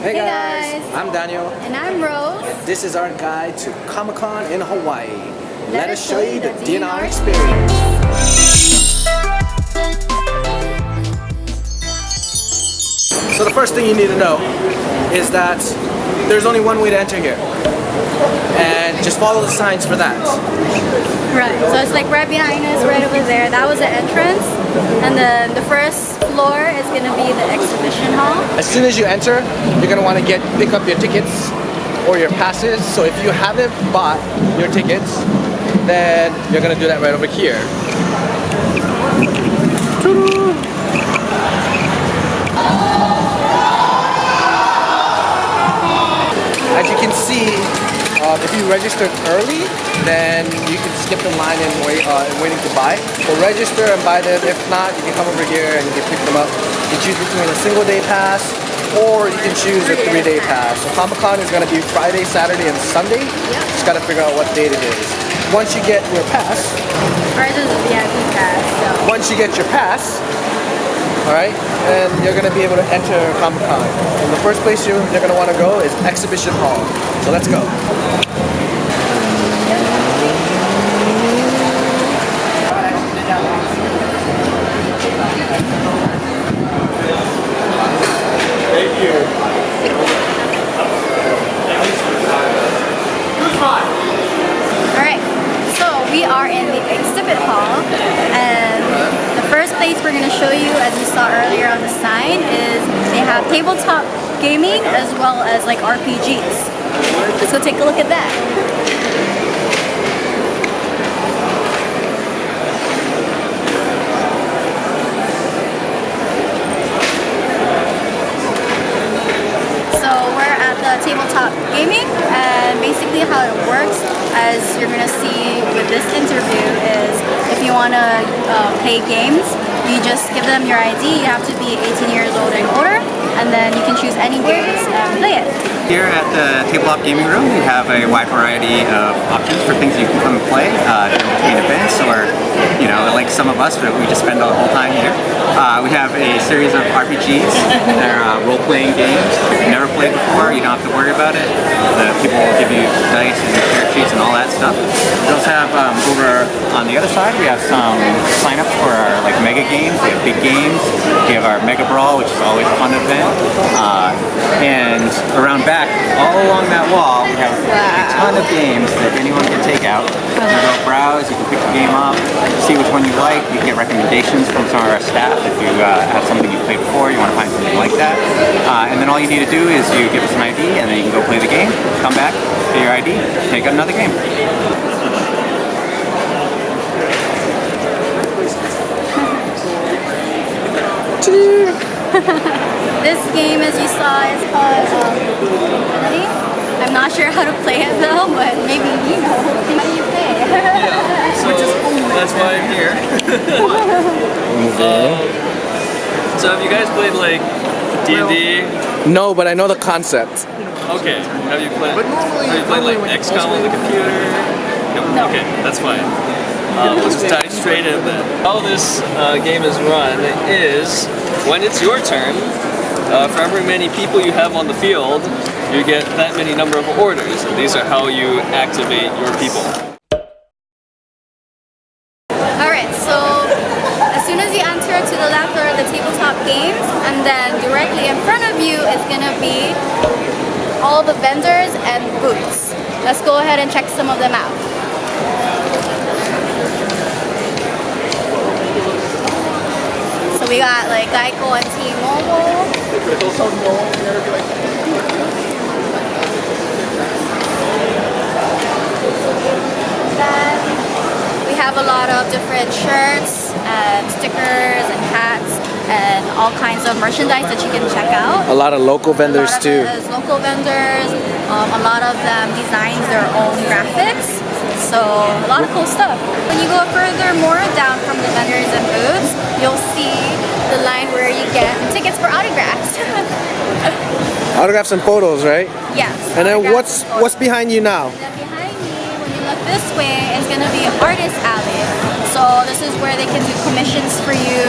Hey guys, I'm Daniel. And I'm Rose. This is our guide to Comic Con in Hawaii. Let us show you the DNR experience. So the first thing you need to know is that there's only one way to enter here. And just follow the signs for that. Right, so it's like right behind us, right over there. That was the entrance. And then the first floor is going to be the exhibition hall. As soon as you enter, you're going to want to pick up your tickets or your passes. So if you haven't bought your tickets, then you're going to do that right over here. As you can see, if you registered early, then you can skip the line and waiting to buy. So register and buy them. If not, you can come over here and you can pick them up. You can choose between a single day pass or you can choose a 3-day pass. So Comic Con is going to be Friday, Saturday, and Sunday. Just got to figure out what date it is. Once you get your pass, ours is a VIP pass. So. Once you get your pass, alright, and you're going to be able to enter Comic Con. And the first place you're going to want to go is Exhibition Hall. So let's go. Thank you. Alright, so we are in the exhibit hall, and the first place we're going to show you, as you saw earlier on the sign, is they have tabletop gaming as well as like RPGs. Let's go take a look at that. Tabletop gaming, and basically how it works, as you're going to see with this interview, is if you want to play games, you just give them your ID. You have to be 18 years old and older, and then you can choose any games and play it. Here at the Tabletop Gaming Room, we have a wide variety of options for things you can come and play between events, or like some of us, we just spend the whole time here. We have a series of RPGs. They're role-playing games. If you've never played before, you don't have to worry about it. The people will give you dice and character sheets and all that stuff. We also have over on the other side, we have some sign-ups for our mega games. We have big games. We have our Mega Brawl, which is always a fun event. And around back, all along that wall, we have a ton of games that anyone can take out. You can go browse, you can pick the game up, see which one you like. You can get recommendations from some of our staff if you have something you've played before, you want to find something like that. And then all you need to do is you give us an ID, and then you can go play the game, come back, get your ID, take out another game. This game, as you saw, is called Infinity. I'm not sure how to play it though, but maybe you know. How do you play? Yeah, so that's why I'm here. So have you guys played D&D? No, but I know the concept. Okay. Have you played XCOM on the computer? No. Okay, that's fine. We'll just dive straight in then. How this game is run is, when it's your turn, for every many people you have on the field, you get that many number of orders, and these are how you activate your people. Alright, so as soon as you enter, to the left are the tabletop games, and then directly in front of you is going to be all the vendors and booths. Let's go ahead and check some of them out. So we got Geico and T-Mobile. Then we have a lot of different shirts and stickers and hats and all kinds of merchandise that you can check out. A lot of local vendors too. Local vendors. A lot of them design their own graphics. So a lot of cool stuff. When you go further more down from the vendors and booths, you'll see the line where you get tickets for autographs. Autographs and photos, right? Yes. And then what's behind you now? And then behind me, when you look this way, is going to be Artist Alley. So this is where they can do commissions for you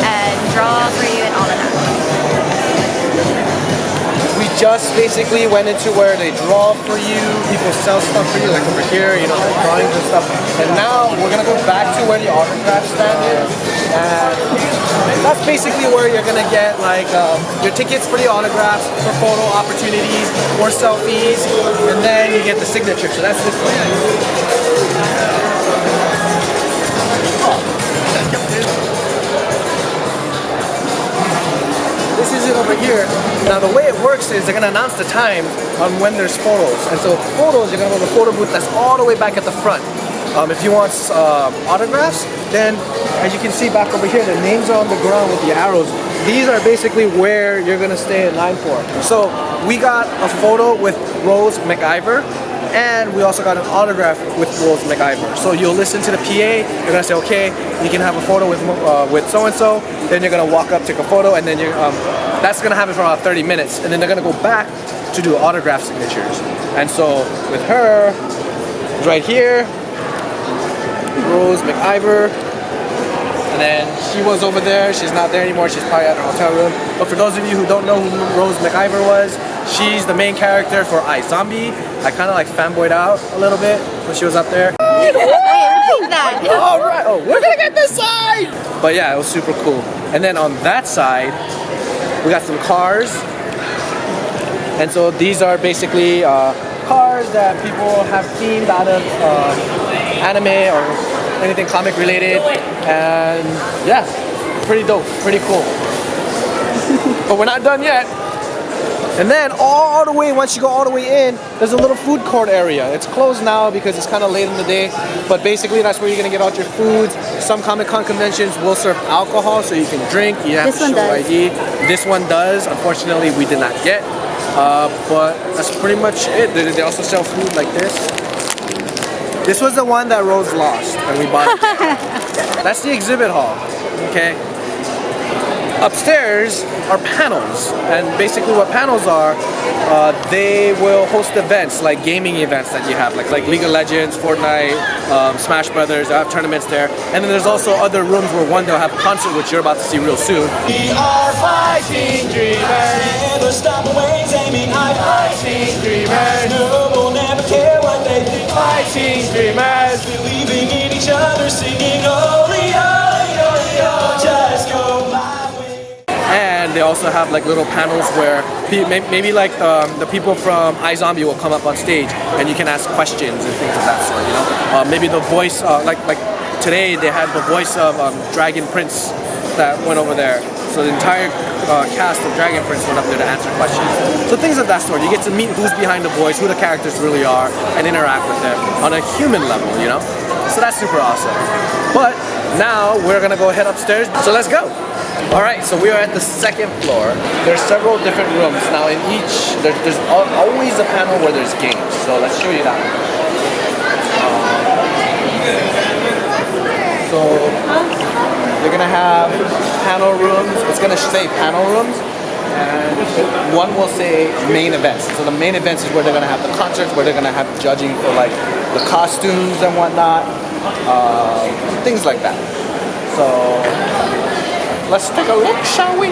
and draw for you and all of that. We just basically went into where they draw for you, people sell stuff for you, like over here, you know, like drawings and stuff. And now we're gonna go back to where the autograph stand is, and that's basically where you're gonna get like your tickets for the autographs, for photo opportunities, or selfies, and then you get the signature. So that's this way. This is it over here. Now the way it works is they're gonna announce the time on when there's photos. And so photos, you're gonna go to the photo booth that's all the way back at the front. If you want autographs, then as you can see back over here, the names are on the ground with the arrows. These are basically where you're gonna stay in line for. So we got a photo with Rose McIver, and we also got an autograph with Rose McIver. So you'll listen to the PA, you're gonna say, okay, you can have a photo with so-and-so, then you're gonna walk up, take a photo, and then that's gonna happen for about 30 minutes. And then they're gonna go back to do autograph signatures. And so with her, right here, Rose McIver, and then she was over there, she's not there anymore, she's probably at her hotel room. But for those of you who don't know who Rose McIver was, she's the main character for iZombie. I kind of like fanboyed out a little bit when she was up there. Wait, repeat that. All right, oh, we're gonna get this side! But yeah, it was super cool. And then on that side, we got some cars. And so these are basically cars that people have themed out of anime or anything comic related. And yeah, pretty dope, pretty cool. But we're not done yet. And then all the way, once you go all the way in, there's a little food court area. It's closed now because it's kind of late in the day, but basically that's where you're gonna get all your foods. Some Comic Con conventions will serve alcohol, so you can drink. You have to show ID. This one does. Unfortunately, we did not get. But that's pretty much it. They also sell food like this. This was the one that Rose lost, and we bought it. That's the exhibit hall, okay? Upstairs are panels, and basically what panels are, they will host events like gaming events that you have, like League of Legends, Fortnite, Smash Brothers. They have tournaments there, and then there's also other rooms where one they'll have a concert, which you're about to see real soon. We are fighting dreamers, never stop wings aiming high, fighting dreamers. No, we'll never care what they think. Fighting dreamers, believing in each other, singing only, just go my way. And they also have like little panels where maybe like the people from iZombie will come up on stage and you can ask questions and things of that sort, you know. Maybe the voice, like today they had the voice of Dragon Prince that went over there. So the entire cast of Dragon Prince went up there to answer questions. So things of that sort. You get to meet who's behind the voice, who the characters really are, and interact with them on a human level, you know. So that's super awesome. But now we're gonna go head upstairs. So let's go. All right, so we are at the second floor. There's several different rooms. Now in each, there's always a panel where there's games. So let's show you that. So you're gonna have panel rooms. It's gonna say panel rooms, and one will say main events. So the main events is where they're gonna have the concerts, where they're gonna have judging for like the costumes and whatnot, things like that. So let's take a look, shall we?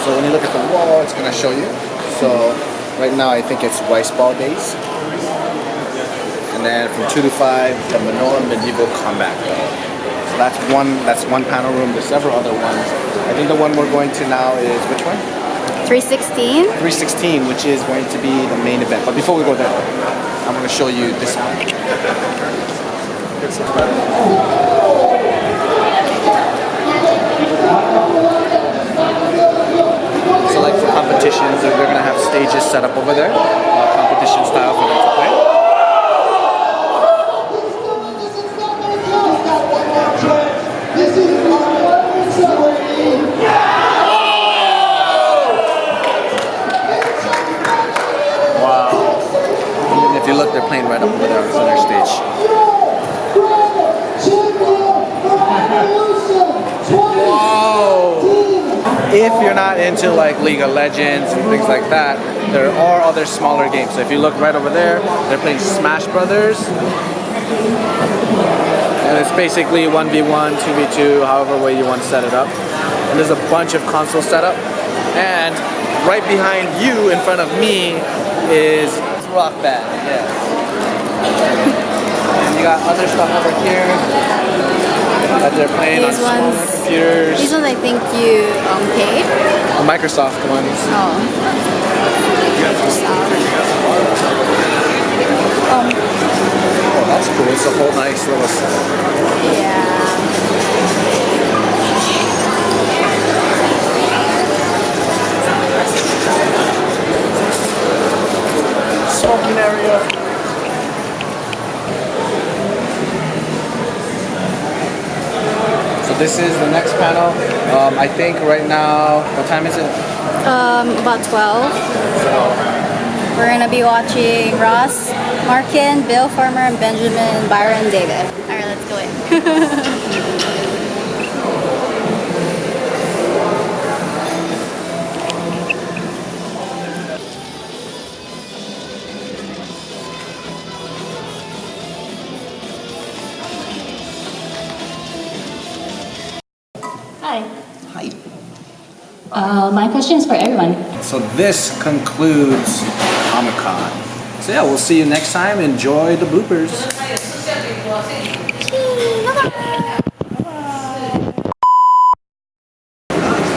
So when you look at the wall, it's gonna show you. So right now I think it's Rice Ball Days. And then from 2 to 5, the Manoa Medieval Combat. So that's one panel room. There's several other ones. I think the one we're going to now is which one? 316. 316, which is going to be the main event. But before we go there, I'm going to show you this one. So like for competitions, they're going to have stages set up over there, competition style for them to play. If you look, they're playing right up over there on the center stage. Whoa! If you're not into like League of Legends and things like that, there are other smaller games. So if you look right over there, they're playing Smash Brothers. And it's basically 1v1, 2v2, however way you want to set it up. And there's a bunch of console setup. And right behind you, in front of me, is Rock Band. Yeah. And you got other stuff over here that they're playing on smaller computers. These ones I think you paid. The Microsoft ones. Oh. Oh, that's cool. It's a whole nice little set. Yeah. Smoking area. So this is the next panel. I think right now, what time is it? About 12. We're gonna be watching Ross, Markin, Bill Farmer, and Benjamin, Byron, David. Alright, let's go in. Hi. My question is for everyone. So this concludes Comic Con. So yeah, we'll see you next time. Enjoy the bloopers.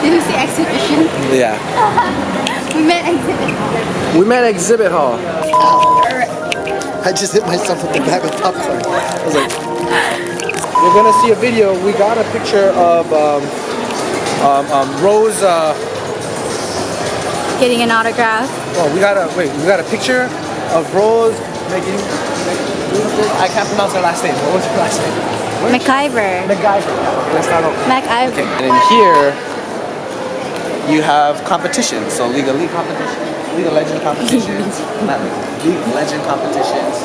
Did you see exhibition? Yeah. We met exhibition. We met Exhibit Hall. Oh, I just hit myself with the bag of popcorn. I was like, you're gonna see a video. We got a picture of Rose. getting an autograph. Oh, we got a picture of Rose making. I can't pronounce her last name. What was her last name? MacIver. MacGyver. Let's start over. MacIver. Okay. And in here, you have competitions. So League of competitions, League of Legend competitions, not League of Legend competitions.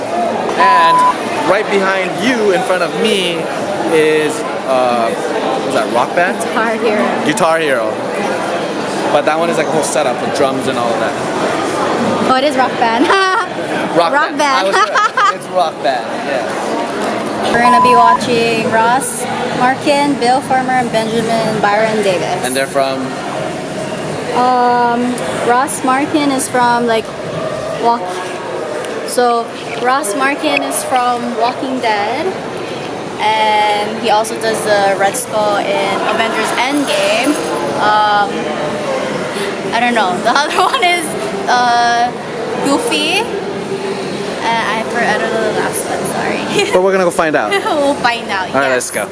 And right behind you, in front of me, is what's that? Rock Band? Guitar Hero. Guitar Hero. But that one is like a whole setup with drums and all of that. Oh, it is Rock Band. Rock Band. I was right. It's Rock Band. Yeah. We're gonna be watching Ross, Markin, Bill Farmer, and Benjamin, Byron, David. And they're from. Ross Markin is from like So Ross Markin is from Walking Dead, and he also does the Red Skull in Avengers Endgame. I don't know. The other one is Goofy. I don't know the last one. Sorry. But we're gonna go find out. We'll find out. All right, yes. let's go.